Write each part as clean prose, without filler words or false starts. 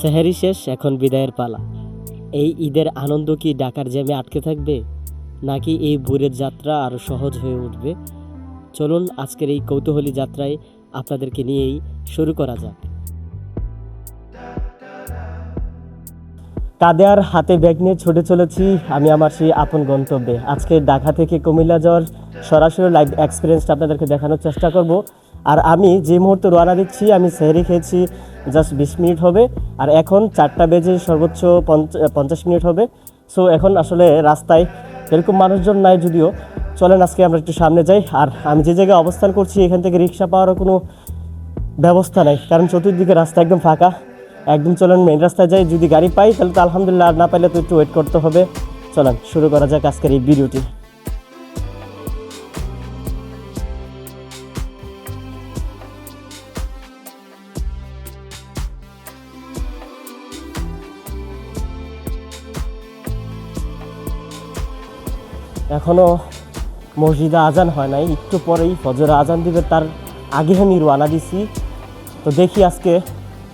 সেহরি শেষ, এখন বিদায়ের পালা। এই ঈদের আনন্দ কি ঢাকার জ্যামে আটকে থাকবে, নাকি এই ভোরের যাত্রা আরও সহজ হয়ে উঠবে? চলুন আজকের এই কৌতূহলী যাত্রায় আপনাদেরকে নিয়েই শুরু করা যাক। কাঁধে আর হাতে ব্যাগ নিয়ে ছুটে চলেছি আমি আমার সেই আপন গন্তব্যে। আজকে ঢাকা থেকে কুমিল্লা যাওয়ার সরাসরি লাইভ এক্সপিরিয়েন্সটা আপনাদেরকে দেখানোর চেষ্টা করব। আর আমি যে মুহূর্তে রওনা দিচ্ছি, আমি সেহরি খেয়েছি জাস্ট 20 মিনিট হবে, আর এখন 4টা বেজে সর্বোচ্চ 50 মিনিট হবে। সো এখন আসলে রাস্তায় এরকম মানুষজন নাই যদিও। চলেন আজকে আমরা একটু সামনে যাই। আর আমি যে জায়গায় অবস্থান করছি এখান থেকে রিক্সা পাওয়ারও কোনো ব্যবস্থা নেই, কারণ চতুর্দিকে রাস্তা একদম ফাঁকা। একদম চলেন মেইন রাস্তায় যাই, যদি গাড়ি পাই তাহলে তো আলহামদুলিল্লাহ, আর না পাইলে তো একটু ওয়েট করতে হবে। চলেন শুরু করা যাক আজকের এই ভিডিওটি। এখনও মসজিদে আজান হয় নাই, একটু পরেই ফজরে আজান দিবে, তার আগে আমি রওনা দিছি। তো দেখি আজকে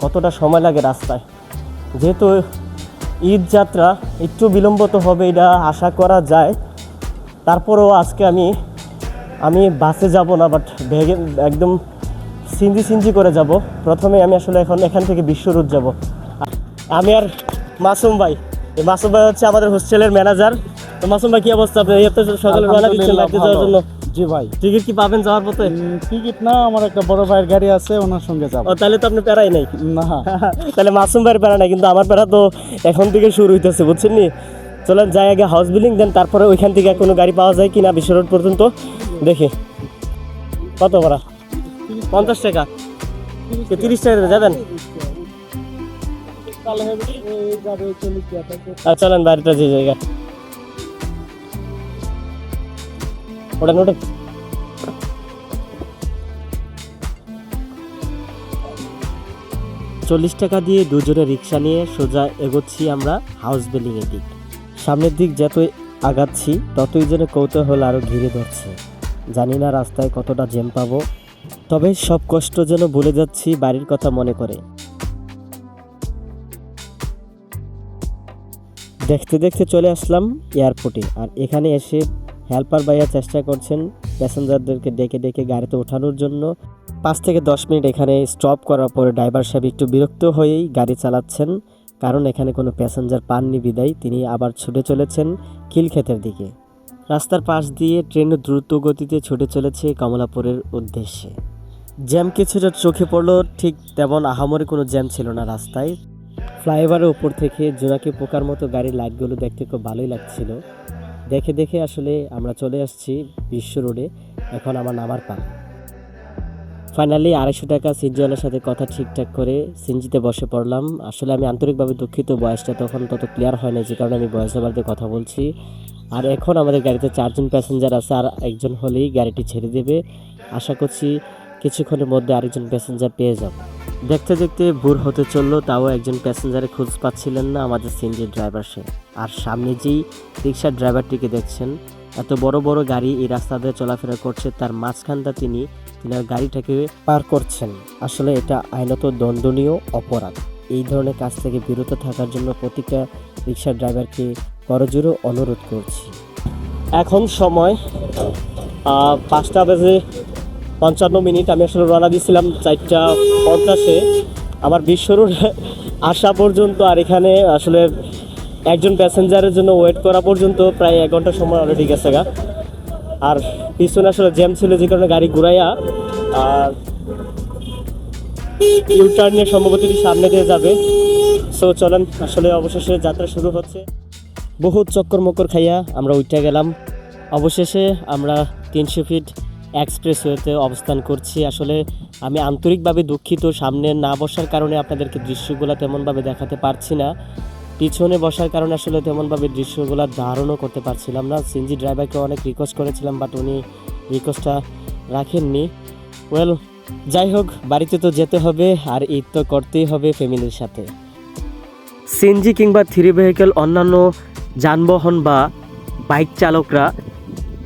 কতটা সময় লাগে রাস্তায়। যেহেতু ঈদ যাত্রা একটু বিলম্ব তো হবে, এটা আশা করা যায়। তারপরেও আজকে আমি বাসে যাব না, বাট ব্যাগে একদম সিনজি করে যাব। প্রথমে আমি আসলে এখান থেকে বিশ্ব রোড যাব। আমি আর মাসুম ভাই, এই মাসুম ভাই হচ্ছে আমাদের হোস্টেলের ম্যানেজার। তো মাসুম ভাই, কি অবস্থা? আপনি এত সকালে রওনা দিচ্ছেন বাইরে যাওয়ার জন্য? জি ভাই। টিকিট কি পাবেন যাওয়ার পথে? টিকিট না, আমার একটা বড় ভাইয়ের গাড়ি আছে, ওনার সঙ্গে যাব। ও, তাহলে তো আপনি প্যারাই নাই। না তাহলে মাসুম ভাইয়ের প্যারা নাই, কিন্তু আমার প্যারা তো এখন থেকে শুরু হইতেছে, বুঝছেন নি? চলেন যাই আগে হাউস বিল্ডিং, দেন তারপরে ওইখান থেকে কোনো গাড়ি পাওয়া যায় কিনা বিশ্ব রোড পর্যন্ত দেখি। কত ভাড়া? 50 টাকা? 30 টাকা যাবেন? চলেন বাড়িটা যে জায়গা ওটা নোটে। 40 টাকা দিয়ে দুজনে রিক্সা নিয়ে সোজা এগোচ্ছি আমরা হাউস বিল্ডিংয়ের দিক। সামনের দিক যতই আগাচ্ছি ততই যেন কৌতূহল আরও ঘিরে ধরছে। জানি না রাস্তায় কতটা জ্যাম পাবো, তবে সব কষ্ট যেন ভুলে যাচ্ছি বাড়ির কথা মনে করে। দেখতে দেখতে চলে আসলাম এয়ারপোর্টে। আর এখানে এসে হেল্পার ভাইয়া চেষ্টা করছেন প্যাসেঞ্জারদেরকে ডেকে ডেকে গাড়িতে ওঠানোর জন্য। 5 থেকে 10 মিনিট এখানে স্টপ করার পরে ড্রাইভার সাহেব একটু বিরক্ত হয়েই গাড়ি চালাচ্ছেন, কারণ এখানে কোনো প্যাসেঞ্জার পাননি বিদায় তিনি আবার ছুটে চলেছেন খিলক্ষেতের দিকে। রাস্তার পাশ দিয়ে ট্রেন দ্রুত গতিতে ছুটে চলেছে কমলাপুরের উদ্দেশ্যে। জ্যাম কিছুটা চোখে পড়লো, ঠিক তেমন আহামরি কোনো জ্যাম ছিল না রাস্তায়। ফ্লাইওভারের উপর থেকে জোনাকি পোকার মতো গাড়ির লাইটগুলো দেখতে খুব ভালোই লাগছিল। দেখে দেখে আসলে আমরা চলে আসছি বিশ্ব রোডে। এখন আমার নামার পালা। ফাইনালি 250 টাকা সিনজিওয়ালার সাথে কথা ঠিকঠাক করে সিনজিতে বসে পড়লাম। আসলে আমি আন্তরিকভাবে দুঃখিত, বয়সটা তখন তত ক্লিয়ার হয় না, যে কারণে আমি ভয়েস ওভার দিয়ে কথা বলছি। আর এখন আমাদের গাড়িতে 4 জন প্যাসেঞ্জার আছে, আর একজন হলেই গাড়িটি ছেড়ে দেবে। আশা করছি কিছুক্ষণের মধ্যে আরেকজন প্যাসেঞ্জার পেয়ে যাব। দেখতে দেখতে ভোর হতে চললো, তাও একজন প্যাসেঞ্জারের খোঁজ পাচ্ছিলেন না আমাদের সিনজির ড্রাইভার সে। আর সামনে যেই রিক্সার ড্রাইভারটিকে দেখছেন, এত বড় বড় গাড়ি এই রাস্তা দিয়ে চলাফেরা করছে, তার মাঝখানটা তিনি গাড়িটাকে পার করছেন। আসলে এটা আইনত দণ্ডনীয় অপরাধ। এই ধরনের কাজ থেকে বিরত থাকার জন্য প্রতিটা রিক্সার ড্রাইভারকে করজোড়ে অনুরোধ করছি। এখন সময় 5টা বেজে 55 মিনিট। আমি আসলে রওনা দিয়েছিলাম 4টা 50-এ। আমার বিশ্ব রোড আসা পর্যন্ত আর এখানে আসলে একজন প্যাসেঞ্জারের জন্য ওয়েট করা পর্যন্ত প্রায় 1 ঘন্টা সময় অলরেডি গেছে গা। আর পিছনে আসলে জ্যাম ছিল, যে কারণে গাড়ি ঘুরাইয়া আর ইউটার্ন নিয়ে সম্ভবত সামনে দিয়ে যাবে। সো চলেন, আসলে অবশেষে যাত্রা শুরু হচ্ছে। বহুত চক্কর মক্কর খাইয়া আমরা উঠে গেলাম। অবশেষে আমরা 300 ফিট এক্সপ্রেসওয়েতে অবস্থান করছি। আসলে আমি আন্তরিকভাবে দুঃখিত, সামনে না বসার কারণে আপনাদেরকে দৃশ্যগুলো তেমনভাবে দেখাতে পারছি না। পিছনে বসার কারণে আসলে তেমনভাবে দৃশ্যগুলো ধারণও করতে পারছিলাম না। সিনজি ড্রাইভারকে অনেক রিকোয়েস্ট করেছিলাম, বাট উনি রিকোয়েস্টটা রাখেননি। ওয়েল, যাই হোক, বাড়িতে তো যেতে হবে, আর ঈদ তো করতেই হবে ফ্যামিলির সাথে। সিনজি কিংবা 3 ভেহিকেল অন্যান্য যানবাহন বা বাইক চালকরা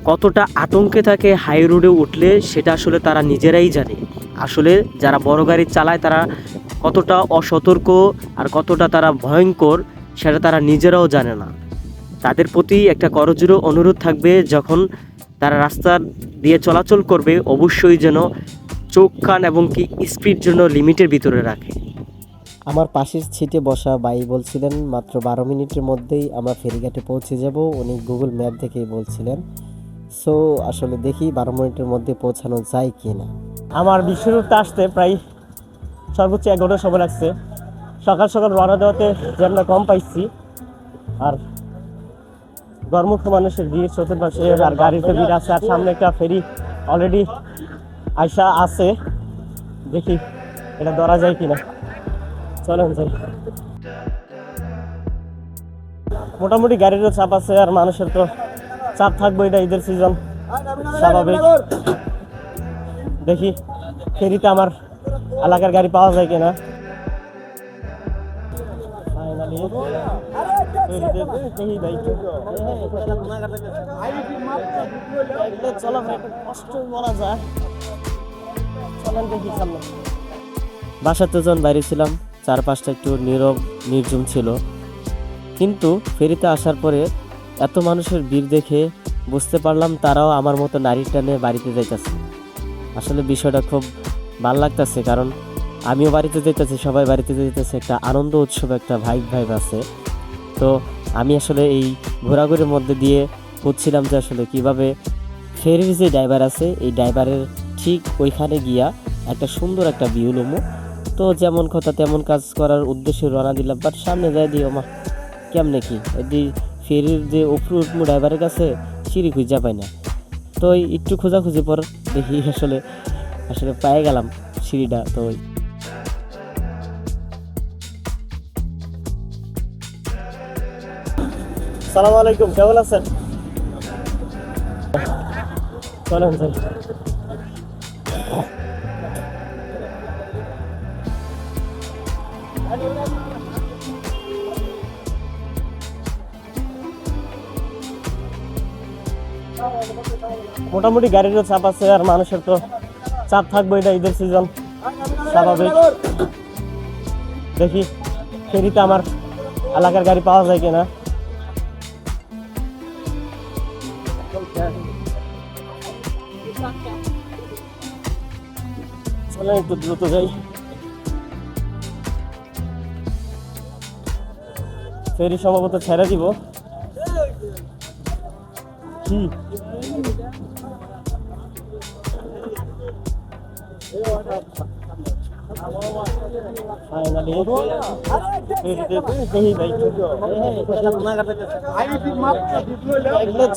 কতটা আতঙ্কে থাকে হাই রোডে উঠলে, সেটা আসলে তারা নিজেরাই জানে। আসলে যারা বড় গাড়ি চালায় তারা কতটা অসতর্ক আর কতটা তারা ভয়ঙ্কর সেটা তারা নিজেরাও জানে না। তাদের প্রতি একটা করজোড়ে অনুরোধ থাকবে, যখন তারা রাস্তা দিয়ে চলাচল করবে অবশ্যই যেন চোখ কান এবং কি স্পিড যেন লিমিটের ভিতরে রাখে। আমার পাশের সিটে বসা ভাই বলছিলেন মাত্র 12 মিনিটের মধ্যেই আমরা ফেরিঘাটে পৌঁছে যাব, উনি গুগল ম্যাপ দেখেই বলছিলেন। সো আসলে দেখি 12 মিনিটের মধ্যে পৌঁছানো যায় কি না। আমার বিশ্বরূপতে আসতে প্রায় সর্বোচ্চ 1 ঘন্টা সময় লাগছে। সকাল সকাল রওনা দেওয়াতে জ্যামটা কম পাইছি, আর গরমুখ মানুষের ভিড় চতুর্পাশে, আর গাড়িতে ভিড় আছে, আর সামনে একটা ফেরি অলরেডি আইসা আছে। দেখি এটা ধরা যায় কিনা, চলেন যাই। মোটামুটি গাড়িরও চাপ আছে, আর মানুষের তো চাপ থাকবে, এটা ঈদের সিজন, স্বাভাবিক। দেখি ফেরিতে আমার এলাকার গাড়ি পাওয়া যায় কিনা। ফাইনালি বাসাতে যখন বাইরে ছিলাম চারপাশটা একটু নীরব নির্জুম ছিল, কিন্তু ফেরিতে আসার পরে এত মানুষের ভিড় দেখে বুঝতে পারলাম তারাও আমার মতো নারী টানে বাড়িতে যাইতেছে। আসলে বিষয়টা খুব ভালো লাগতেছে, কারণ আমিও বাড়িতে যেতেছি, সবাই বাড়িতে যেতেছে, একটা আনন্দ উৎসব, একটা ভাইব আছে। তো আমি আসলে এই ঘোরাঘুরির মধ্যে দিয়ে খুঁজছিলাম যে আসলে কীভাবে ফেরির যে ড্রাইভার আছে এই ড্রাইভারের ঠিক ওইখানে গিয়া একটা সুন্দর একটা ভিউ লমো। তো যেমন কথা তেমন কাজ করার উদ্দেশ্যে রওনা দিলাম, বাট সামনে যাই দিও মা কেমনে কি এই ফেরির যে উপরে উঠমু ড্রাইভারের কাছে সিঁড়ি খুঁজা পাই না। তো একটু খোঁজাখুঁজি পর দেখি আসলে পেয়ে গেলাম সিঁড়িটা। তো আসসালামু আলাইকুম, কেমন আছেন? চলেন যাই। মোটামুটি গাড়িরও চাপ আছে, আর মানুষের তো চাপ থাকবে, এটা ঈদের সিজন, স্বাভাবিক। দেখি ফেরিতে আমার এলাকার গাড়ি পাওয়া যায় কিনা। চলেন একটু দ্রুত যাই। ফেরি সম্ভবত ছেড়ে দিব। কি ফাইনালি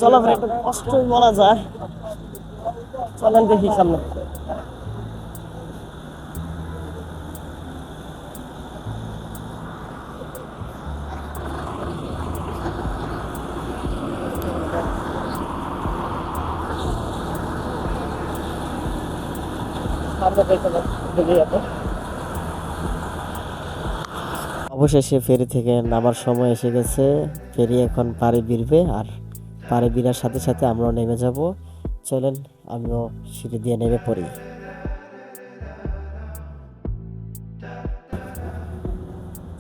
চলাফেরা একটু কষ্টই বলা যায়। চলেন দেখি সামনে। অবশেষে ফেরি থেকে নামার সময় এসে গেছে। ফেরি এখন পাড়ে ভিড়বে, আর পাড়ে ভিড়ার সাথে সাথে আমরাও নেমে যাব। চলেন আমিও সিঁড়ি দিয়ে নেমে পড়ি।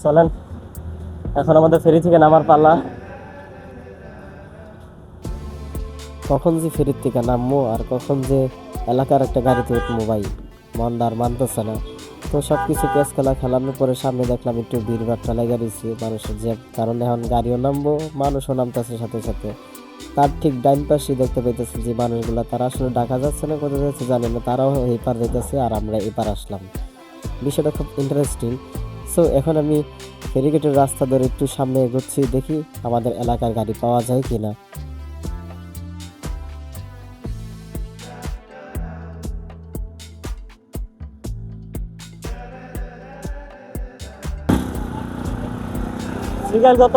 চলেন এখন আমাদের ফেরি থেকে নামার পালা। কখন যে ফেরির থেকে নামবো আর কখন যে এলাকার একটা গাড়িতে উঠবো ভাই, মনটা আর মানতেছে না। তো সব কিছু পেস খেলানোর পরে সামনে দেখলাম একটু ভিড়ভাড়টা লেগে দিয়েছি মানুষের, যে কারণে এখন গাড়িও নামবো, মানুষও নামতেছে সাথে সাথে। তার ঠিক ডাইন পাশে দেখতে পাইতেছি যে মানুষগুলো, তারা আসলে ডাকা যাচ্ছে না, কোথায় যাচ্ছে জানে না, তারাও এই পার যেতেছে আর আমরা এপার আসলাম। বিষয়টা খুব ইন্টারেস্টিং। সো এখন আমি ফেরিঘাটের রাস্তা ধরে একটু সামনে এগোচ্ছি, দেখি আমাদের এলাকার গাড়ি পাওয়া যায় কিনা। সিরিয়াল কত?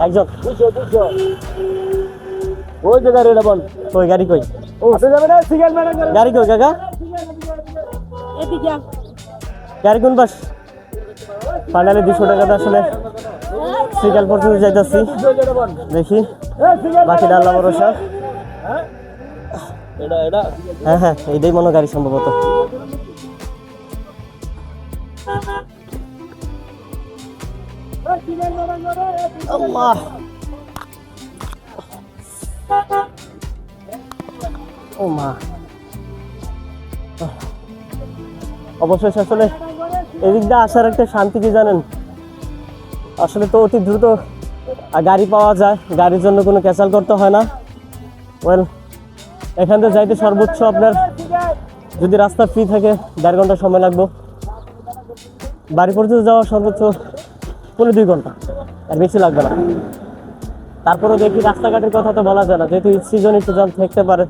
একজন ওই যে গাড়ি বল, ওই গাড়ি কই? গাড়ি কই কাকা? গাড়ি কোন পাশ? ফাইনালি 200 টাকাতে আসলে সিরিয়াল পর্যন্ত যাইতেছি, দেখি বাকিটা আল্লাহ ভরসা। হ্যাঁ হ্যাঁ, এইটাই মনে গাড়ি সম্ভবত। আল্লাহ, ও মা, অবশেষে আসলে এদিক দিয়ে আসার একটা শান্তি কি জানেন, আসলে তো অতি দ্রুত গাড়ি পাওয়া যায়, গাড়ির জন্য কোনো ক্যান্সেল করতে হয় না। ওয়েল, এখান থেকে যাইতে সর্বোচ্চ আপনার যদি রাস্তা ফ্রি থাকে 1.5 ঘন্টা সময় লাগবে, বাড়ি পর্যন্ত যাওয়া সর্বোচ্চ 2 ঘন্টা, আর বেশি লাগবে না। তারপরে দেখি রাস্তাঘাটের কথা তো বলা যায় না, যেহেতু সিজন একটু জল থাকতে পারে।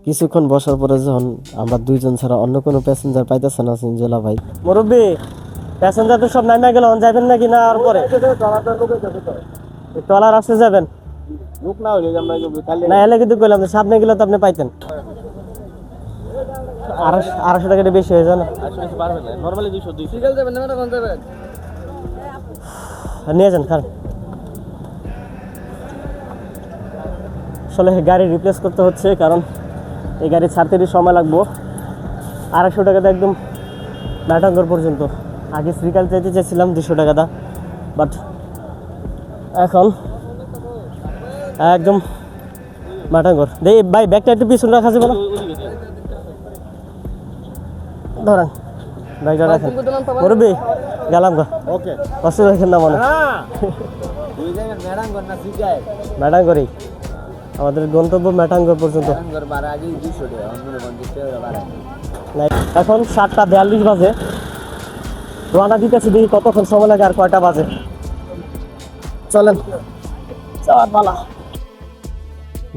কিছুক্ষণ বসার পরে যখন আমরা 2 জন ছাড়া অন্য কোনো প্যাসেঞ্জার পাইতেছে না সিনজলা ভাই, মুরব্বী প্যাসেঞ্জার তো সব নামে গেল, যাবেন নাকি না? আর পরে ট্রলার আসতে যাবেন না? এলে কিন্তু কইলাম সামনে গেলে তো আপনি পাইতেন। 250 টাকাটা বেশি হয়ে যায় না? নিয়ে যান খান। আসলে গাড়ি রিপ্লেস করতে হচ্ছে, কারণ এই গাড়ি ছাড়তে সময় লাগবো। 250 টাকাতে একদম নাটাঙ্গর পর্যন্ত। আগে শ্রীকাল চাইতে চেয়েছিলাম 200 টাকাটা, বাট এখন একদম নাটাঙ্গর। দেই ভাই, ব্যাগটা একটু পিছনে রাখা যাবে না? ধরেন ব্যাগটা রাখেন। মুরব্বী গেলাম গা। ওকে, কষ্ট রাখেন না মনে। ম্যাটাঙ্গরই আমাদের গন্তব্য, ম্যাটাঙ্গর পর্যন্ত। এখন 7:42 বাজে, রওনা দিতেছি, দেখি কতক্ষণ সময় লাগে আর কয়টা বাজে। চলেন যাওয়ার পালা।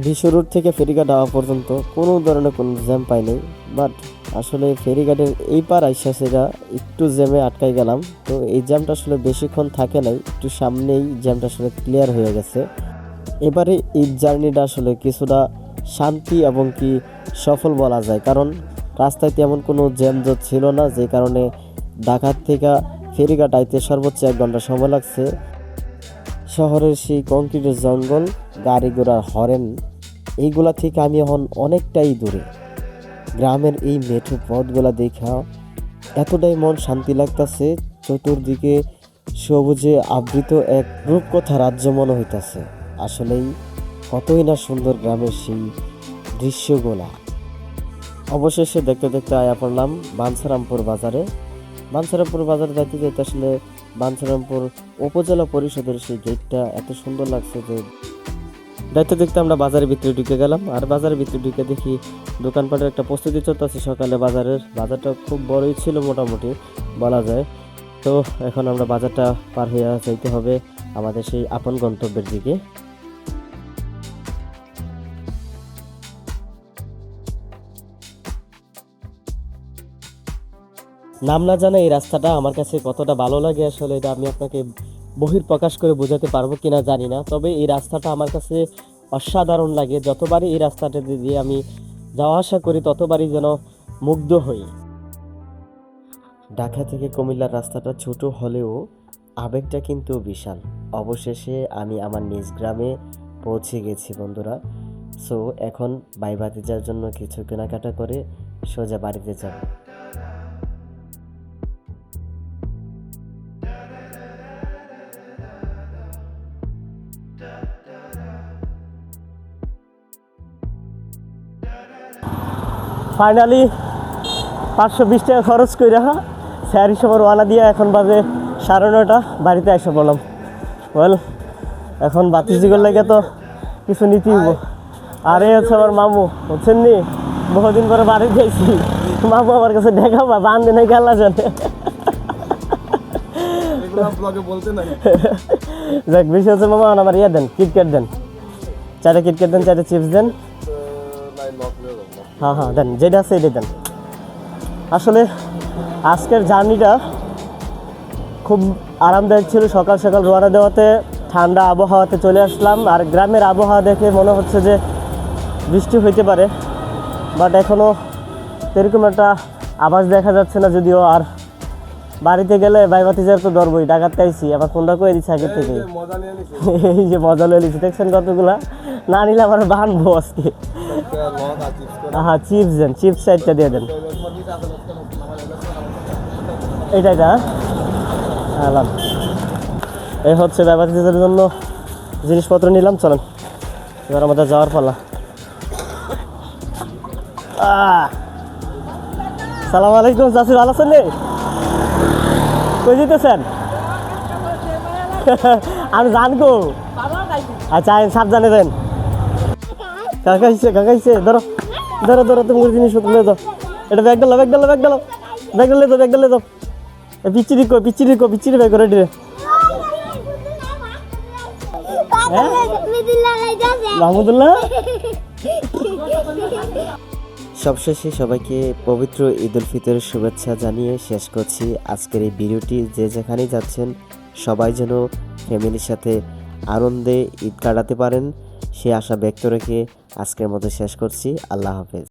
বিশ্ব রোড থেকে ফেরিঘাট যাওয়া পর্যন্ত কোনো ধরনের কোনো জ্যাম পাইনি, বাট আসলে ফেরিঘাটের এই পার আইসা সেটা একটু জ্যামে আটকাই গেলাম। তো এই জ্যামটা আসলে বেশিক্ষণ থাকে নাই, একটু সামনেই জ্যামটা আসলে ক্লিয়ার হয়ে গেছে। এবারে এই জার্নিটা আসলে কিছুটা শান্তি এবং কি সফল বলা যায়, কারণ রাস্তায় তেমন কোনো জ্যামজট ছিল না, যে কারণে ঢাকার থেকে ফেরিঘাট আইতে সর্বোচ্চ 1 ঘন্টা সময় লাগছে। শহরের সেই কংক্রিটের জঙ্গল, গাড়ি ঘোড়ার হরেন, এইগুলা থেকে আমি এখন অনেকটাই দূরে। গ্রামের এই মেঠো পথগুলা দেখা এতটাই মন শান্তি লাগতেছে, চতুর্দিকে সবুজে আবৃত এক রূপকথা রাজ্য মনে হইতাছে। আসলেই কতই না সুন্দর গ্রামের সেই দৃশ্যগুলা। অবশেষে দেখতে দেখতে আয়া পড়লাম বাঞ্ছারামপুর বাজারে। বাঞ্ছারামপুর বাজারে যাইতে যাইতে আসলে বাঞ্ছারামপুর উপজেলা পরিষদের সেই গেটটা এত সুন্দর লাগছে যে দেখতে দেখতে আমরা বাজারের ভিতরে ঢুকে গেলাম। আর বাজারের ভিতরে ঢুকে দেখি দোকানপাটের একটা প্রস্তুতি চলতেছে সকালে। বাজারটা খুব বড়ই ছিল মোটামুটি বলা যায়। তো এখন আমরা বাজারটা পার হয়ে যাইতে হবে আমাদের সেই আপন গন্তব্যের দিকে। নাম না জানা এই রাস্তাটা আমার কাছে কতটা ভালো লাগে, আসলে এটা আমি আপনাকে বহিঃপ্রকাশ করে বোঝাতে পারবো কিনা জানি না। তবে এই রাস্তাটা আমার কাছে অসাধারণ লাগে। যতবারই এই রাস্তাটা দিয়ে আমি যাওয়া আসা করি ততবারই যেন মুগ্ধ হই। ঢাকা থেকে কুমিল্লার রাস্তাটা ছোট হলেও আবেগটা কিন্তু বিশাল। অবশেষে আমি আমার নিজ গ্রামে পৌঁছে গেছি বন্ধুরা। সো এখন ভাই ভাতিজার জন্য কিছু কেনাকাটা করে সোজা বাড়িতে যাব। ফাইনালি 520 টাকা খরচ করে স্যার হিসেবে রওনা দিয়ে এখন বাজে 9:30, বাড়িতে এসে বললাম। ওয়েল, এখন বাতিজিগুলো লাগে তো কিছু নিতেই হবো। আর এই হচ্ছে আমার মামু, বুঝছেন নি, বহুদিন পরে বাড়ি যাইছি। মামু আমার কাছে দেখাবা বান্ধে নাই খেলা জানে। যাক, বেশি হচ্ছে মামা আমার ইয়ে দেন, কিটক্যাট দেন, 4টা কিটক্যাট দেন, 4টা চিপস দেন। হ্যাঁ হ্যাঁ দেন, যেটা আছে এটাই দেন। আসলে আজকের জার্নিটা খুব আরামদায়ক ছিল। সকাল সকাল রওনা দেওয়াতে ঠান্ডা আবহাওয়াতে চলে আসলাম। আর গ্রামের আবহাওয়া দেখে মনে হচ্ছে যে বৃষ্টি হইতে পারে, বাট এখনও এরকম একটা আভাস দেখা যাচ্ছে না যদিও। আর বাড়িতে গেলে ভাই ভাতিজার তো ধরবই, ডাকাতে আইছি, আবার ফোনটা করে দিচ্ছি আগের থেকে। এই যে মজা লয়ে নিচ্ছি, দেখছেন কতগুলা, না নিলে আমার বানবো আজকে। হ্যাঁ চিপস দেন, চিপস 4টা দিয়ে দেন। এইটাই না আলাম। এই হচ্ছে ব্যবহারকারীদের জন্য জিনিসপত্র নিলাম, চলেন এবার আমাদের যাওয়ার পালা। সালাম আলাইকুম চাচি, ভালো আছেন রে? কই যেতেছেন? আমি জানবো। আচ্ছা সাবধানে দেন। কাকাইছে ধরো ধরো ধরো, তুমি জিনিসপত্র নিয়ে যাও। এটা ব্যাগ ডালো ব্যাগ ডালো ব্যাগ ডালো ব্যাগ ডালে দাও ব্যাগ ডালে দাও। পিচ্চিরি ব্যাগ করে রে মাহমুদুল্লাহ। সবশেষে সবাইকে পবিত্র ঈদ উল ফিতরের শুভেচ্ছা জানিয়ে শেষ করছি আজকের এই ভিডিওটি। যে যেখানেই যাচ্ছেন সবাই যেন ফ্যামিলির সাথে আনন্দে ঈদ কাটাতে পারেন সে আশা ব্যক্ত রেখে আজকের মতো শেষ করছি। আল্লাহ হাফেজ।